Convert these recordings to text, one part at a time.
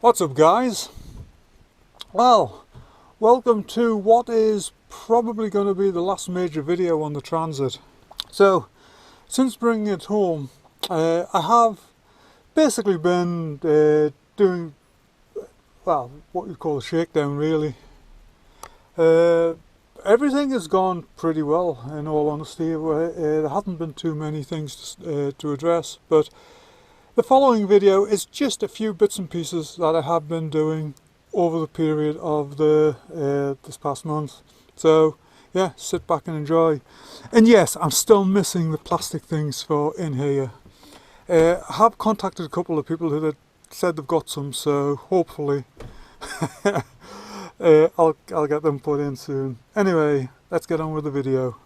What's up, guys? Well, welcome to what is probably going to be the last major video on the Transit. So, since bringing it home, I have basically been doing, well, what you call a shakedown, really. Everything has gone pretty well, in all honesty. There haven't been too many things to address, but the following video is just a few bits and pieces that I have been doing over the period of this past month. So yeah, sit back and enjoy. And yes, I'm still missing the plastic things for in here. I have contacted a couple of people who had said they've got some, so hopefully I'll get them put in soon. Anyway, let's get on with the video.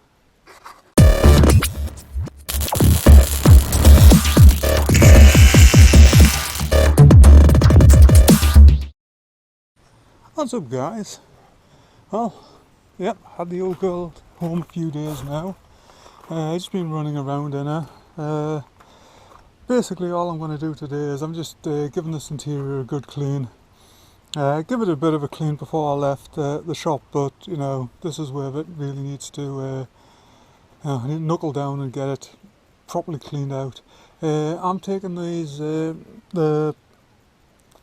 What's up, guys? Well, yep, had the old girl home a few days now. Just been running around in her. Basically all I'm going to do today is I'm just giving this interior a good clean. Give it a bit of a clean before I left the shop, but you know, this is where it really needs to I need to knuckle down and get it properly cleaned out. I'm taking these the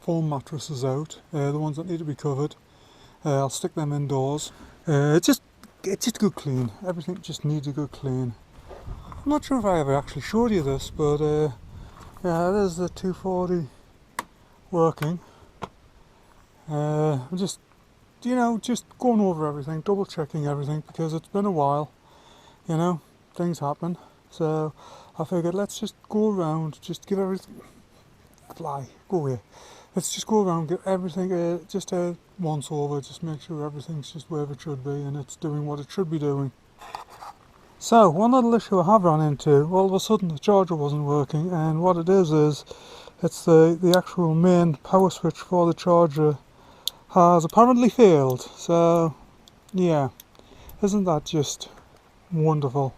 foam mattresses out, the ones that need to be covered. I'll stick them indoors. It's just a good clean. Everything just needs a good clean. I'm not sure if I ever actually showed you this, but yeah, there's the 240 working. I'm just, you know, just going over everything, double checking everything, because it's been a while, you know, things happen. So I figured let's just go around, just give everything, fly, go away. Let's just go around, get everything just once over, just make sure everything's just where it should be and it's doing what it should be doing. So, one little issue I have run into, all of a sudden the charger wasn't working, and what it is it's the actual main power switch for the charger has apparently failed. So, yeah, isn't that just wonderful?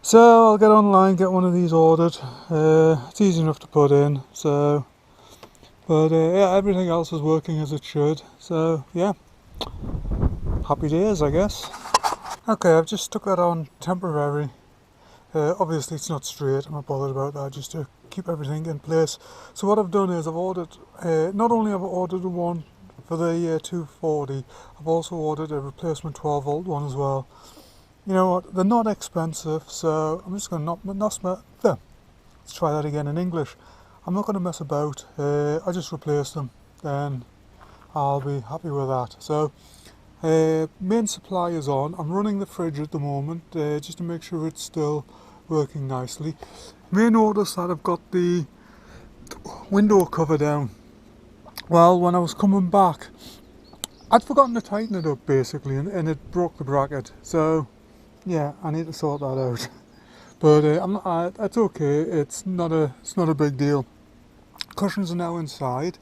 So, I'll get online, get one of these ordered. It's easy enough to put in, so... But yeah, everything else is working as it should, so yeah, happy days, I guess. Okay, I've just stuck that on temporary. Obviously it's not straight, I'm not bothered about that, just to keep everything in place. So what I've done is I've ordered, not only have I ordered one for the 240, I've also ordered a replacement 12 volt one as well. You know what, they're not expensive, so I'm just going to let's try that again in English. I'm not going to mess about, I just replace them, then I'll be happy with that. So, main supply is on. I'm running the fridge at the moment, just to make sure it's still working nicely. May notice that I've got the window cover down. Well, when I was coming back, I'd forgotten to tighten it up basically, and it broke the bracket. So, yeah, I need to sort that out. But it's okay, it's not a big deal. Cushions are now inside.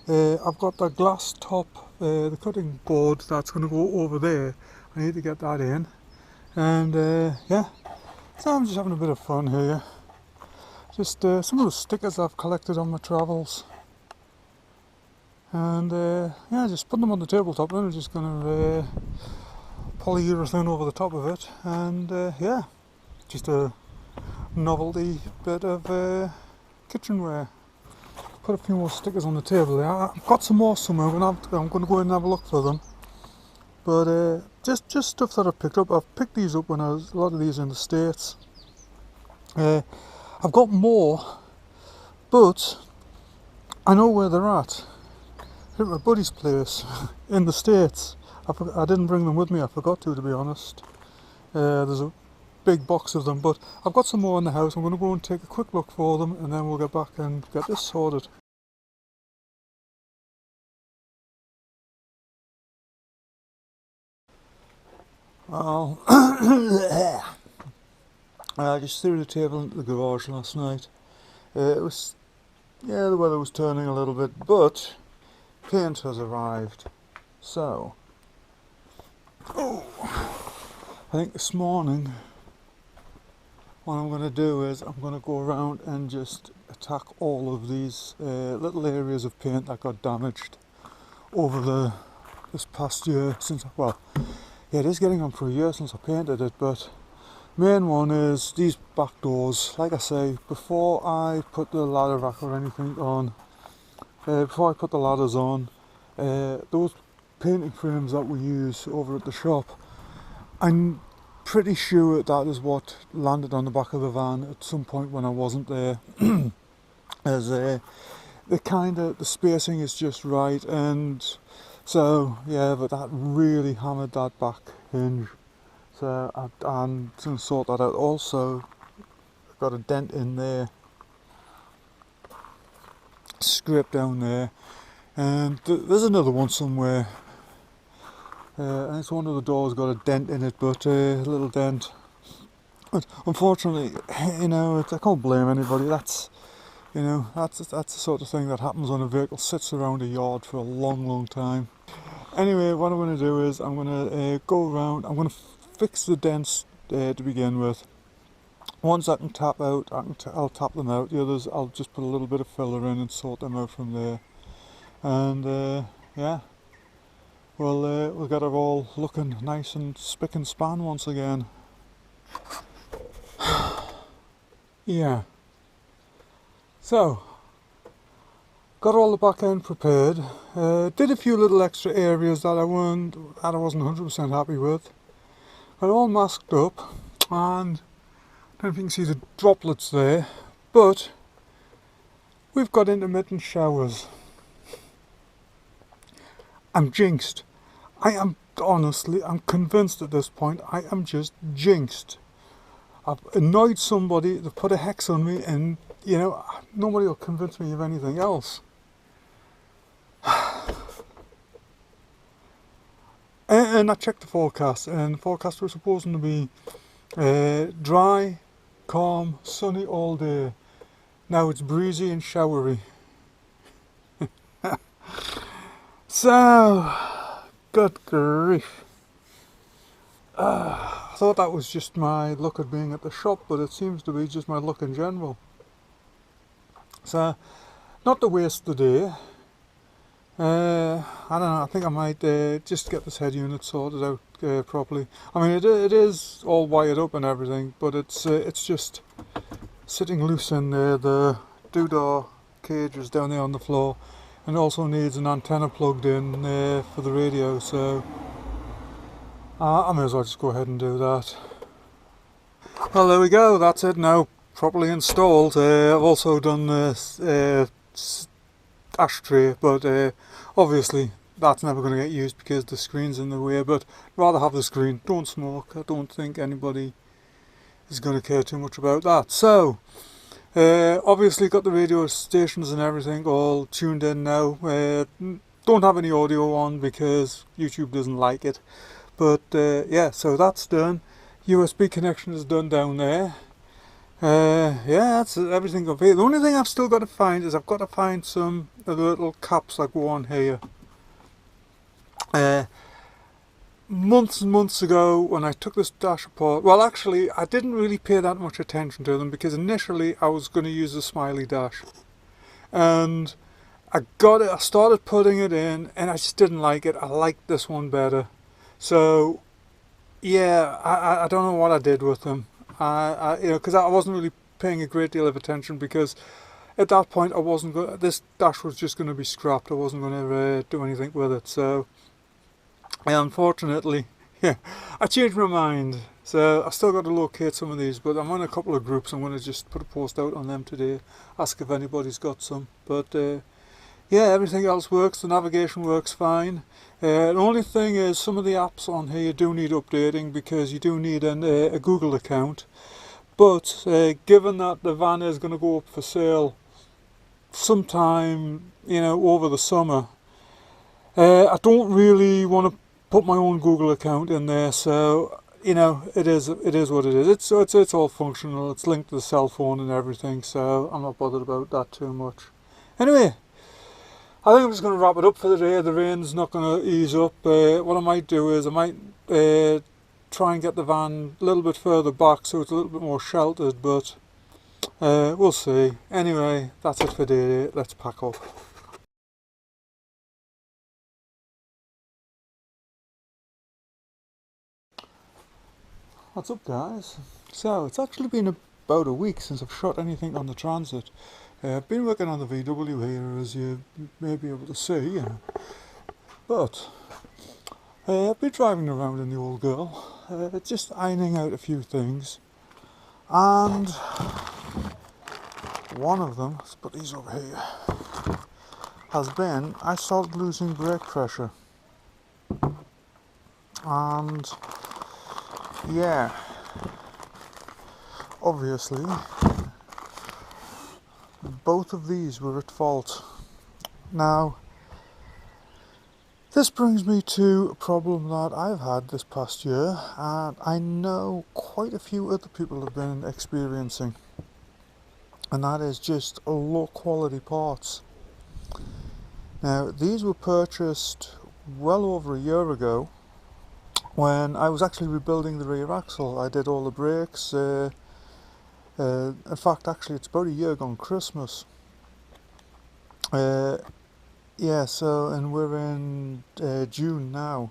I've got the glass top, the cutting board that's going to go over there. I need to get that in, and yeah, so I'm just having a bit of fun here. Just some of the stickers I've collected on my travels, and yeah, just put them on the tabletop. Then I'm just going to polyurethane over the top of it, and yeah, just a novelty bit of kitchenware. Put a few more stickers on the table there. I've got some more somewhere. I'm going to go in and have a look for them. But just stuff that I've picked up. I've picked these up when a lot of these in the States. I've got more, but I know where they're at. They're at my buddy's place in the States. I didn't bring them with me. I forgot to be honest. There's a big box of them, but I've got some more in the house. I'm going to go and take a quick look for them, and then we'll get back and get this sorted. Well, I just threw the table into the garage last night. It was, yeah, the weather was turning a little bit, but paint has arrived. So, I think this morning, what I'm going to do is I'm going to go around and just attack all of these little areas of paint that got damaged over this past year. Since, well, yeah, it is getting on for a year since I painted it, but main one is these back doors. Like I say, before I put the ladder rack or anything on, before I put the ladders on, those painting frames that we use over at the shop, I'm pretty sure that is what landed on the back of the van at some point when I wasn't there. As the spacing is just right, and so yeah, but that really hammered that back hinge. So I'm going to sort that out. Also, I've got a dent in there, scrape down there, and there's another one somewhere. I think it's one of the doors got a dent in it, but a little dent. But unfortunately, you know, I can't blame anybody. That's the sort of thing that happens when a vehicle sits around a yard for a long, long time. Anyway, what I'm going to do is I'm going to go around. I'm going to fix the dents to begin with. Ones I can tap out, I'll tap them out. The others, I'll just put a little bit of filler in and sort them out from there. And yeah. We'll get it all looking nice and spick and span once again. Yeah. So, got all the back end prepared. Did a few little extra areas that I wasn't 100% happy with. Got it all masked up, and I don't know if you can see the droplets there, but we've got intermittent showers. I'm jinxed. I'm convinced at this point, I am just jinxed. I've annoyed somebody, they've put a hex on me, and you know, nobody will convince me of anything else. And I checked the forecast, and the forecast was supposed to be dry, calm, sunny all day. Now it's breezy and showery. So, good grief. I thought that was just my luck at being at the shop, but it seems to be just my luck in general. So, not to waste the day, I don't know, I think I might just get this head unit sorted out properly. I mean, it is all wired up and everything, but it's just sitting loose in there. The doodah cage is down there on the floor, and also needs an antenna plugged in for the radio, so I may as well just go ahead and do that. Well, there we go, that's it now, properly installed. I've also done this ashtray, but obviously that's never going to get used because the screen's in the way, but rather have the screen. Don't smoke. I don't think anybody is going to care too much about that. So obviously got the radio stations and everything all tuned in now. Don't have any audio on because YouTube doesn't like it, but yeah, so that's done. USB connection is done down there. Yeah, that's everything up here. The only thing I've still got to find is I've got to find some of the little caps that go on here. Months and months ago when I took this dash apart, well actually I didn't really pay that much attention to them because initially I was going to use the smiley dash, and I started putting it in and I just didn't like it. I liked this one better. So yeah, I don't know what I did with them. Because I wasn't really paying a great deal of attention, because at that point this dash was just going to be scrapped. I wasn't going to do anything with it. So unfortunately, yeah, I changed my mind. So I still got to locate some of these, but I'm on a couple of groups. I'm going to just put a post out on them today, ask if anybody's got some. But yeah, everything else works. The navigation works fine. The only thing is some of the apps on here do need updating, because you do need a Google account. But given that the van is going to go up for sale sometime, over the summer, I don't really want to put my own Google account in there. So it is what it is. It's all functional. It's linked to the cell phone and everything. So I'm not bothered about that too much. Anyway, I think I'm just going to wrap it up for the day. The rain's not going to ease up. What I might do is I might try and get the van a little bit further back so it's a little bit more sheltered, but we'll see. Anyway, that's it for day 8. Let's pack up. What's up, guys? So it's actually been about a week since I've shot anything on the Transit. I've been working on the VW here, as you may be able to see, but I've been driving around in the old girl, just ironing out a few things, and one of them, let's put these over here, has been I started losing brake pressure, and yeah, obviously both of these were at fault. Now this brings me to a problem that I've had this past year, and I know quite a few other people have been experiencing, and that is just low quality parts. Now these were purchased well over a year ago when I was actually rebuilding the rear axle. I did all the brakes, in fact actually it's about a year gone Christmas. Yeah, so, and we're in June now.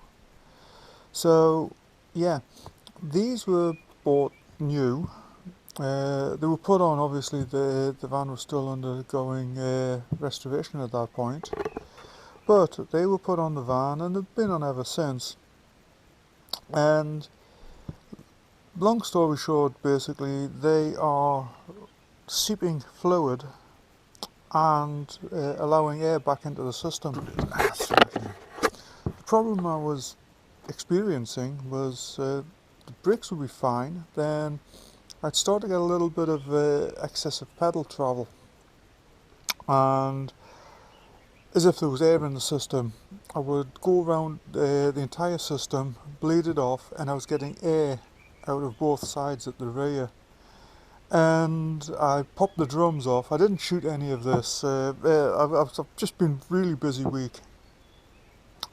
So yeah, these were bought new. They were put on, obviously the van was still undergoing restoration at that point, but they were put on the van and they've been on ever since. And long story short, basically they are seeping fluid and allowing air back into the system. The problem I was experiencing was the brakes would be fine, then I'd start to get a little bit of excessive pedal travel, and as if there was air in the system, I would go around the entire system, bleed it off, and I was getting air out of both sides at the rear. And I popped the drums off. I didn't shoot any of this. I've just been really busy week.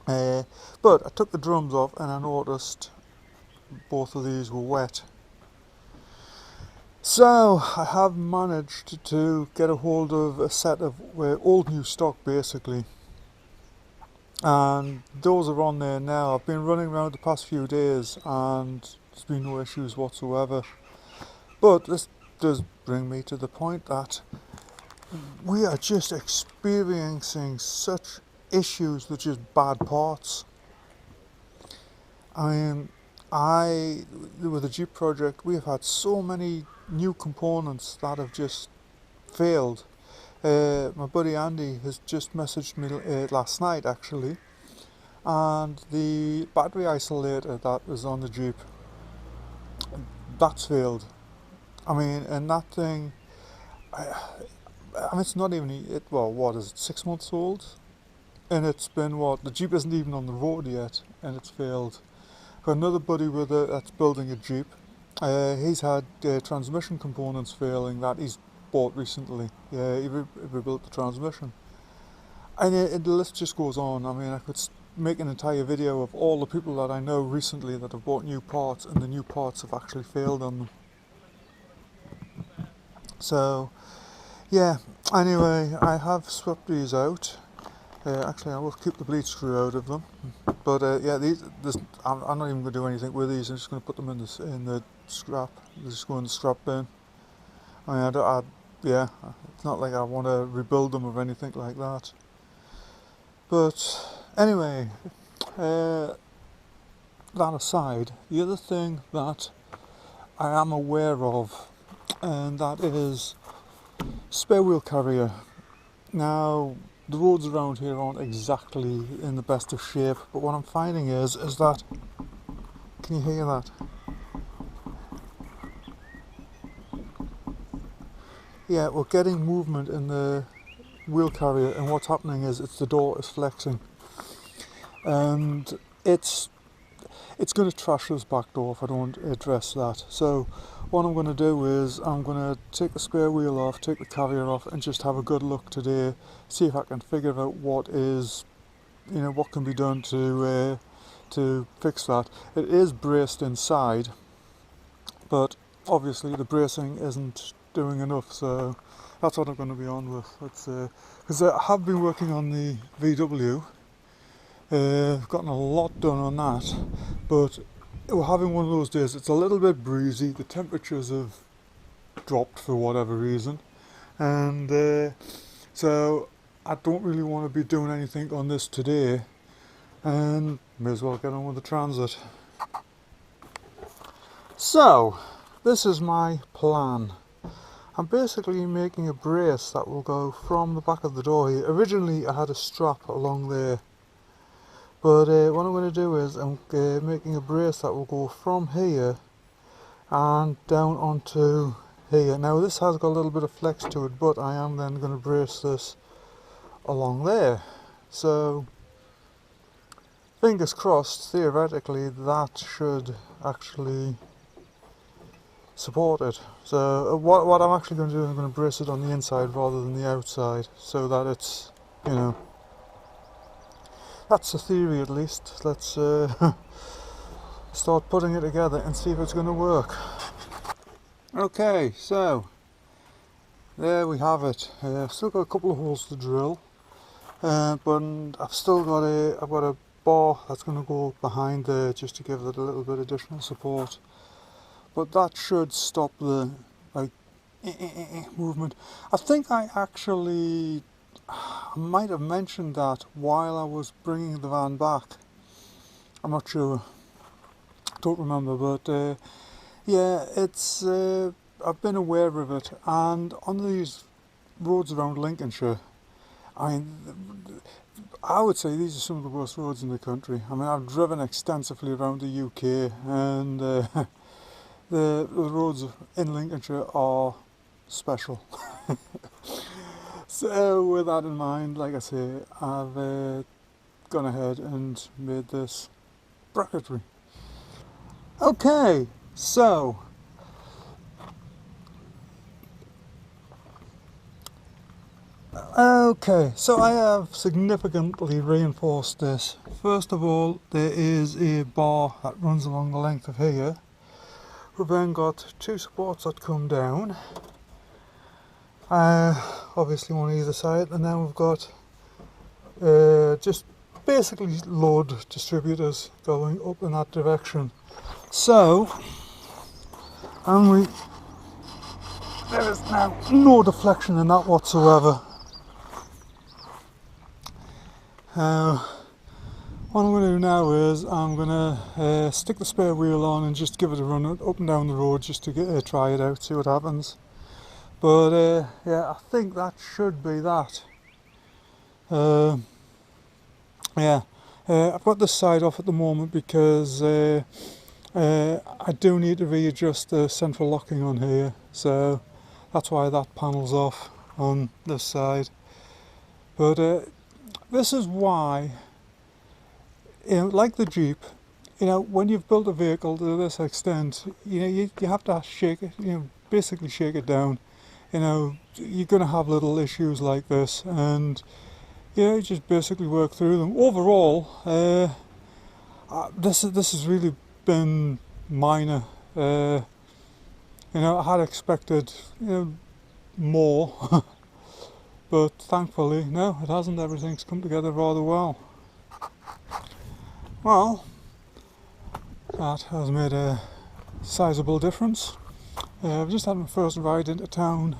But I took the drums off and I noticed both of these were wet. So I have managed to get a hold of a set of old new stock basically. And those are on there now. I've been running around the past few days and there's been no issues whatsoever. But this does bring me to the point that we are just experiencing such issues with just bad parts. I mean, with the Jeep project, we have had so many new components that have just failed. My buddy Andy has just messaged me last night actually, and the battery isolator that was on the Jeep, that's failed. I mean, and that thing, I mean, it's not even, well, what is it, 6 months old? And it's been, what, the Jeep isn't even on the road yet, and it's failed. I've got another buddy that's building a Jeep. He's had transmission components failing that he's bought recently. Yeah, he rebuilt the transmission. And the list just goes on. I mean, I could make an entire video of all the people that I know recently that have bought new parts, and the new parts have actually failed on them. So yeah, anyway, I have swapped these out. Actually I will keep the bleed screw out of them, but yeah, I'm not even going to do anything with these. I'm just going to put them in the scrap. They're just going in the scrap bin. I mean, yeah, it's not like I want to rebuild them or anything like that. But anyway, that aside, the other thing that I am aware of, and that is spare wheel carrier. Now the roads around here aren't exactly in the best of shape, but what I'm finding is that, can you hear that? Yeah, we're getting movement in the wheel carrier, and what's happening is the door is flexing, and it's going to trash this back door if I don't address that. So what I'm going to do is I'm going to take the spare wheel off, take the carrier off, and just have a good look today, see if I can figure out what can be done to to fix that. It is braced inside, but obviously the bracing isn't doing enough, so that's what I'm going to be on with. Because I have been working on the VW. I've gotten a lot done on that, but we're having one of those days. It's a little bit breezy, the temperatures have dropped for whatever reason, and so I don't really want to be doing anything on this today, and may as well get on with the Transit. So this is my plan. I'm basically making a brace that will go from the back of the door here. Originally I had a strap along there, but what I'm going to do is I'm making a brace that will go from here and down onto here. Now this has got a little bit of flex to it, but I am then going to brace this along there. So fingers crossed, theoretically that should actually support it. So what I'm actually going to do is I'm going to brace it on the inside rather than the outside, so that it's, you know, that's the theory at least. Let's start putting it together and see if it's going to work. Okay, so there we have it. I've still got a couple of holes to drill, but I've got a bar that's going to go behind there just to give it a little bit additional support. But that should stop the movement. I think I might have mentioned that while I was bringing the van back. I'm not sure. Don't remember, but yeah, it's I've been aware of it, and on these roads around Lincolnshire, I mean, I would say these are some of the worst roads in the country. I mean, I've driven extensively around the UK, and the roads in Lincolnshire are special. So with that in mind, like I say, I've gone ahead and made this bracketry. Okay, so I have significantly reinforced this. First of all, there is a bar that runs along the length of here. We've then got two supports that come down, obviously on either side, and then we've got just basically load distributors going up in that direction. So, there is now no deflection in that whatsoever. What I'm going to do now is I'm going to stick the spare wheel on and just give it a run up and down the road just to try it out, see what happens. But yeah, I think that should be that. Yeah, I've got this side off at the moment because I do need to readjust the central locking on here, so that's why that panel's off on this side. But this is why, you know, like the Jeep, you know, when you've built a vehicle to this extent, you know, you have to shake it, you know, basically shake it down. You know, you're going to have little issues like this, and you know, you just basically work through them. Overall, this has really been minor. You know, I had expected, you know, more, but thankfully, no, it hasn't. Everything's come together rather well. Well, that has made a sizable difference. I've just had my first ride into town.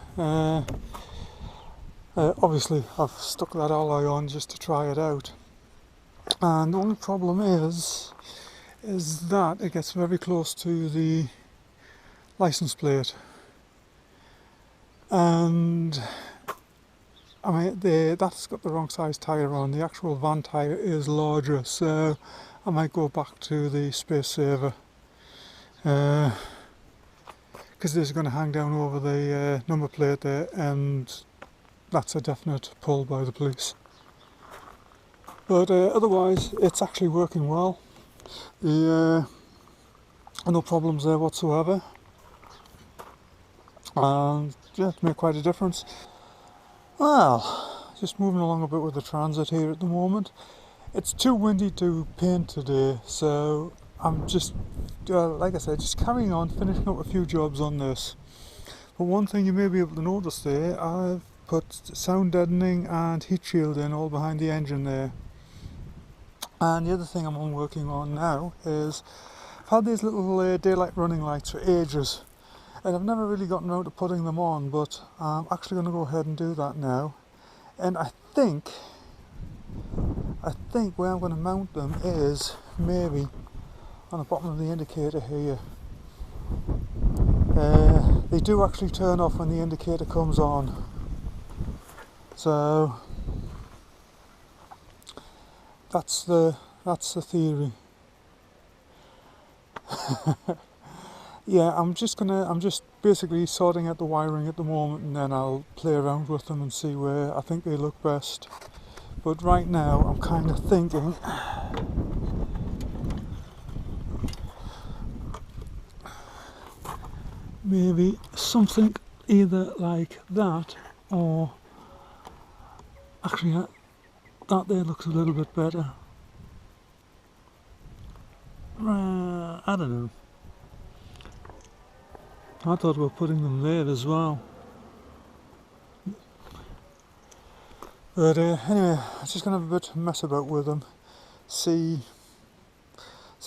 Obviously I've stuck that alloy on just to try it out, and the only problem is that it gets very close to the license plate, and I mean that's got the wrong size tyre on. The actual van tyre is larger, so I might go back to the Space Saver, because this is going to hang down over the number plate there, and that's a definite pull by the police. But otherwise, it's actually working well. No problems there whatsoever, and yeah, it's made quite a difference. Well, just moving along a bit with the Transit here at the moment. It's too windy to paint today, so I'm just, like I said, just carrying on, finishing up a few jobs on this. But one thing you may be able to notice there, I've put sound deadening and heat shield in all behind the engine there. And the other thing I'm working on now is I've had these little daylight running lights for ages, and I've never really gotten around to putting them on, but I'm actually going to go ahead and do that now. And I think where I'm going to mount them is maybe on the bottom of the indicator here. They do actually turn off when the indicator comes on, so that's the theory. Yeah, I'm just basically sorting out the wiring at the moment, and then I'll play around with them and see where I think they look best. But right now I'm kind of thinking maybe something either like that, or actually that there looks a little bit better. I don't know. I thought about putting them there as well. But anyway, I'm just going to have a bit of mess about with them, see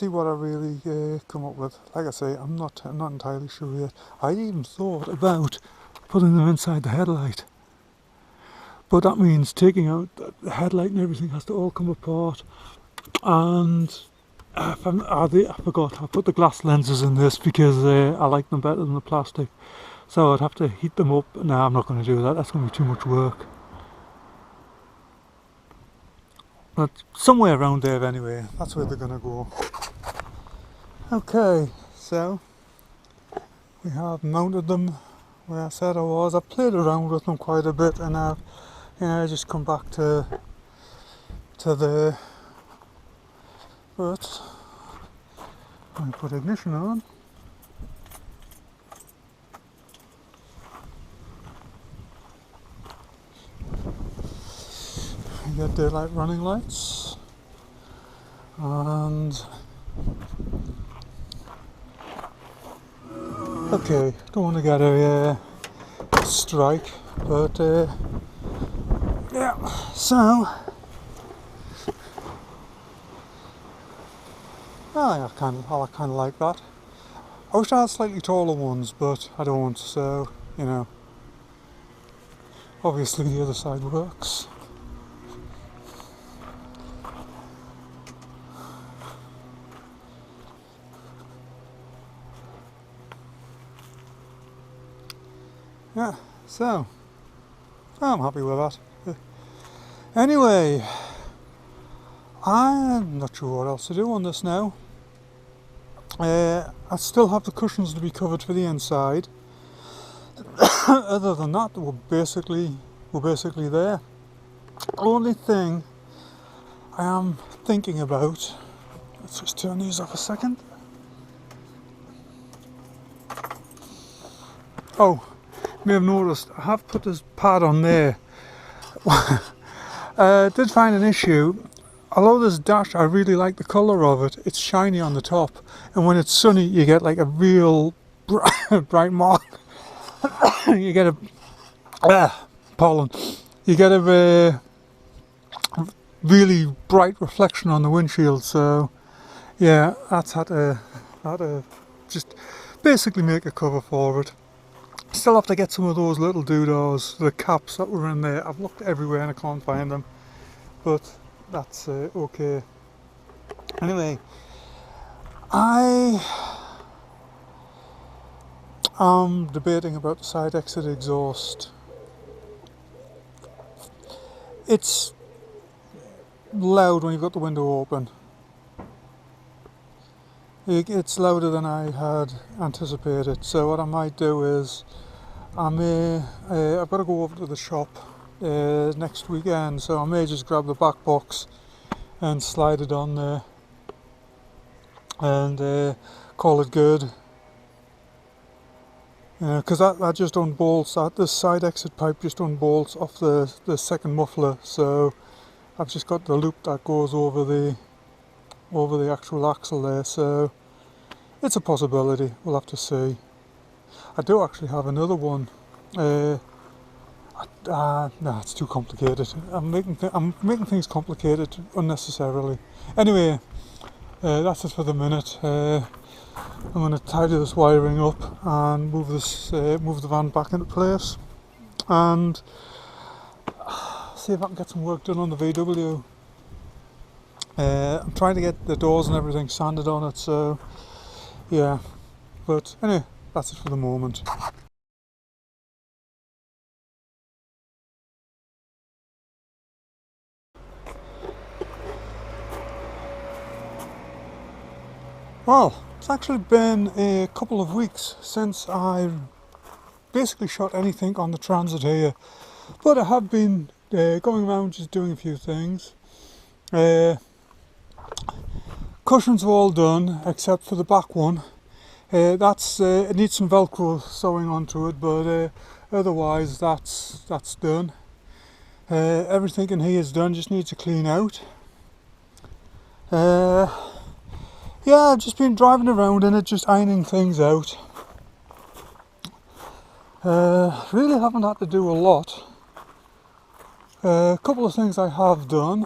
what I really come up with. Like I say, I'm not entirely sure yet. I even thought about putting them inside the headlight, but that means taking out the headlight and everything has to all come apart. And I forgot, I put the glass lenses in this because I like them better than the plastic, so I'd have to heat them up. No, I'm not going to do that, that's going to be too much work. But somewhere around there anyway, that's where they're going to go. Okay, so we have mounted them where I said I was. I've played around with them quite a bit, and I've just come back to the. But I put ignition on. You get daylight running lights, and okay, don't want to get a strike, but yeah. So I kind of like that. I wish I had slightly taller ones, but I don't. So obviously the other side works. Yeah, so I'm happy with that. Anyway, I'm not sure what else to do on this now. I still have the cushions to be covered for the inside. Other than that, we're basically there. Only thing I am thinking about, let's just turn these off a second. Oh, you may have noticed I have put this pad on there. Did find an issue. Although this dash, I really like the colour of it. It's shiny on the top, and when it's sunny, you get like a real bright mark. You get a pollen. You get a really bright reflection on the windshield. So yeah, that's had to just basically make a cover for it. Still have to get some of those little doodahs, the caps that were in there. I've looked everywhere and I can't find them, but that's okay. Anyway, I am debating about the side exit exhaust. It's loud when you've got the window open. It's louder than I had anticipated, so what I might do is I've got to go over to the shop next weekend, so I may just grab the back box and slide it on there and call it good. Because that just unbolts, this side exit pipe just unbolts off the second muffler, so I've just got the loop that goes over the actual axle there, so it's a possibility. We'll have to see. I do actually have another one. No, it's too complicated. I'm making things complicated unnecessarily. Anyway, that's it for the minute. I'm going to tidy this wiring up and move the van back into place, and see if I can get some work done on the VW. I'm trying to get the doors and everything sanded on it, so yeah. But anyway, that's it for the moment. Well, it's actually been a couple of weeks since I basically shot anything on the Transit here, but I have been going around just doing a few things. Cushions are all done except for the back one. It needs some Velcro sewing onto it, but otherwise that's done. Everything in here is done, just needs to clean out. Yeah, I've just been driving around in it, just ironing things out. Really haven't had to do a lot. A couple of things I have done.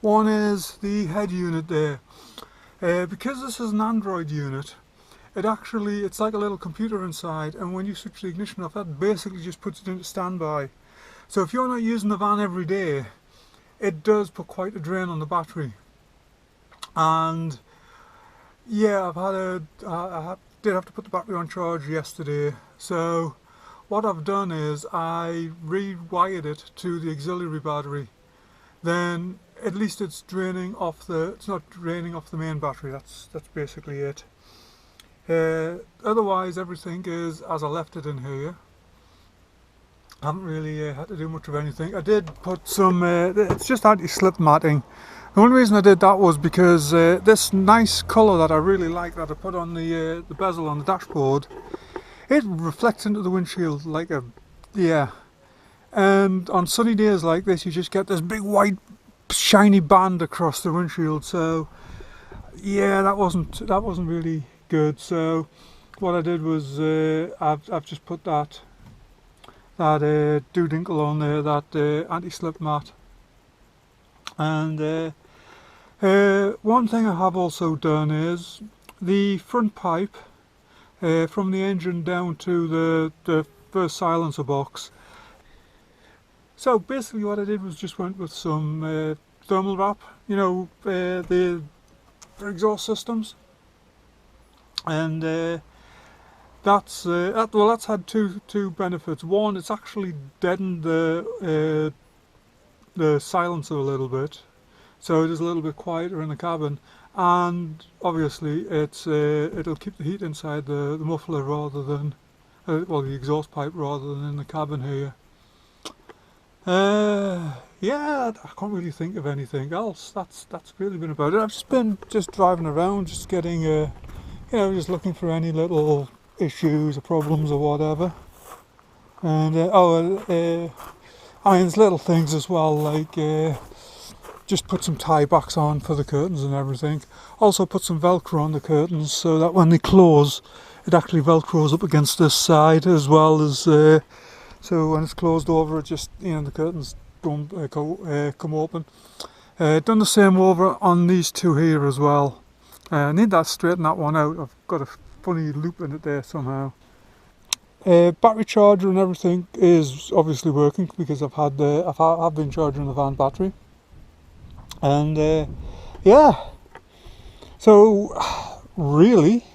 One is the head unit there. Because this is an Android unit, it's like a little computer inside, and when you switch the ignition off, that basically just puts it into standby. So if you're not using the van every day, it does put quite a drain on the battery. And yeah, I did have to put the battery on charge yesterday. So what I've done is I rewired it to the auxiliary battery. Then at least it's not draining off the main battery. That's basically it. Otherwise everything is as I left it in here. I haven't really had to do much of anything. I did put some, it's just anti-slip matting. The only reason I did that was because this nice colour that I really like that I put on the bezel on the dashboard, it reflects into the windshield like and on sunny days like this you just get this big white shiny band across the windshield, so yeah, that wasn't really good. So what I did was I've just put that doodankle on there, that anti-slip mat. And one thing I have also done is the front pipe from the engine down to the first silencer box. So basically what I did was just went with some thermal wrap, you know, the exhaust systems, and that's had two benefits. One, it's actually deadened the silencer a little bit, so it is a little bit quieter in the cabin, and obviously it'll keep the heat inside the muffler rather than the exhaust pipe rather than in the cabin here. Yeah, I can't really think of anything else. That's really been about it. I've just been driving around, just getting just looking for any little issues or problems or whatever. And there's little things as well, like just put some tie backs on for the curtains and everything. Also put some Velcro on the curtains so that when they close, it actually Velcros up against this side, as well as so when it's closed over, it just, the curtains don't come open. Done the same over on these two here as well. I need that straighten that one out. I've got a funny loop in it there somehow. Battery charger and everything is obviously working because I've been charging the van battery. And yeah, so really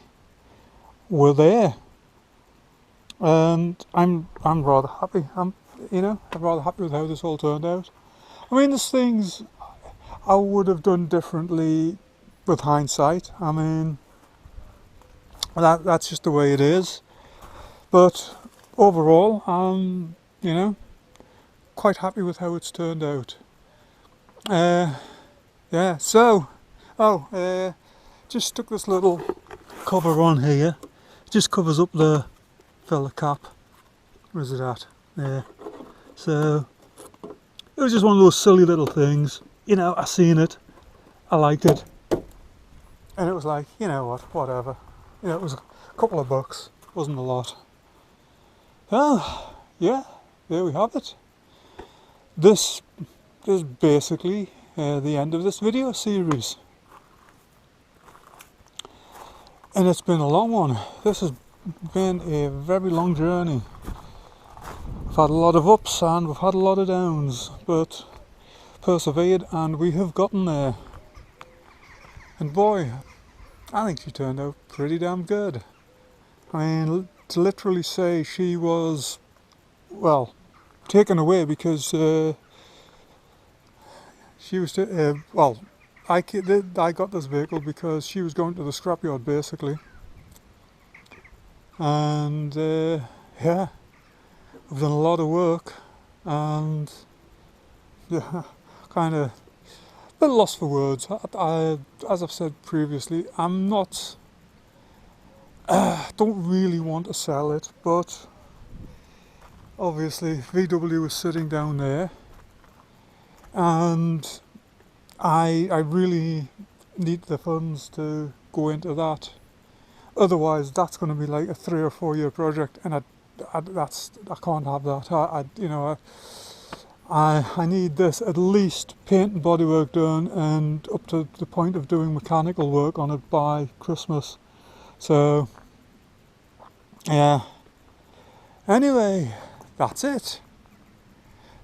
we're there. And I'm rather happy. I'm rather happy with how this all turned out. I mean, there's things I would have done differently with hindsight. I mean, that's just the way it is. But overall, I'm quite happy with how it's turned out. Yeah. So, just stuck this little cover on here. It just covers up the fella cap. Where's it at? There. So It was just one of those silly little things. You know, I seen it, I liked it, and it was like, you know what, whatever. You know, it was a couple of bucks, wasn't a lot. Well, yeah, there we have it. This is basically the end of this video series. And it's been a long one. This has been a very long journey. We've had a lot of ups and we've had a lot of downs, but persevered and we have gotten there. And boy, I think she turned out pretty damn good. I mean, to literally say she was, well, taken away because she was, well, I got this vehicle because she was going to the scrapyard basically. And yeah, we've done a lot of work and yeah, kind of a bit lost for words. As I've said previously, I'm not, don't really want to sell it, but obviously VW was sitting down there and I really need the funds to go into that. Otherwise, that's going to be like a 3 or 4 year project, and I can't have that. I need this at least paint and bodywork done, and up to the point of doing mechanical work on it by Christmas. So, yeah. Anyway, that's it.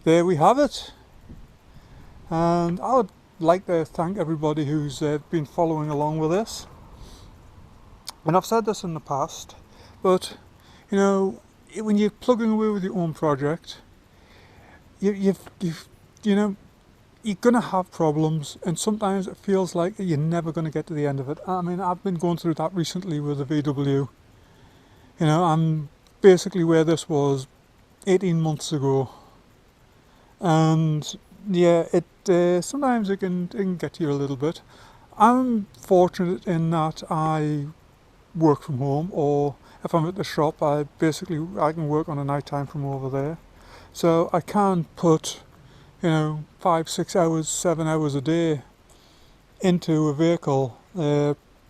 There we have it. And I would like to thank everybody who's been following along with this. And I've said this in the past, but you know, when you're plugging away with your own project, you know, you're gonna have problems, and sometimes it feels like you're never gonna get to the end of it. I mean, I've been going through that recently with the VW. You know, I'm basically where this was 18 months ago, and yeah, it sometimes it can get you a little bit. I'm fortunate in that I work from home, or if I'm at the shop, I can work on a night time from over there, so I can put, you know, 5, 6 hours, 7 hours a day into a vehicle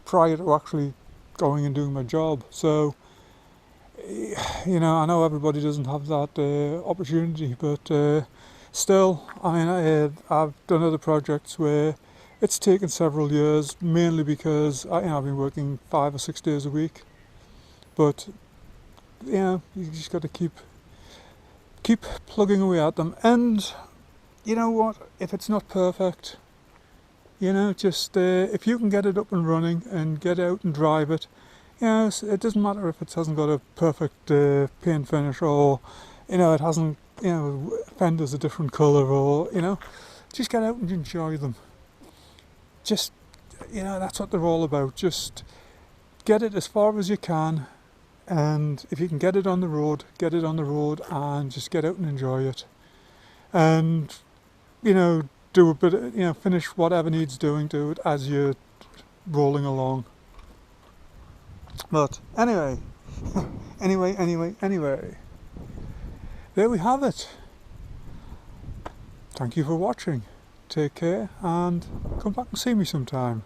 prior to actually going and doing my job. So, you know, I know everybody doesn't have that opportunity, but still, I mean, I've done other projects where it's taken several years, mainly because I've been working 5 or 6 days a week. But you know, you just got to keep plugging away at them. And you know what? If it's not perfect, you know, just if you can get it up and running and get out and drive it, you know, it doesn't matter if it hasn't got a perfect paint finish, or you know, it hasn't, you know, fender's a different colour, or you know, just get out and enjoy them. Just, you know, that's what they're all about. Just get it as far as you can, and if you can get it on the road, get it on the road, and just get out and enjoy it. And, you know, do a bit, you know, finish whatever needs doing to it as you're rolling along. But anyway, anyway, there we have it. Thank you for watching. Take care and come back and see me sometime.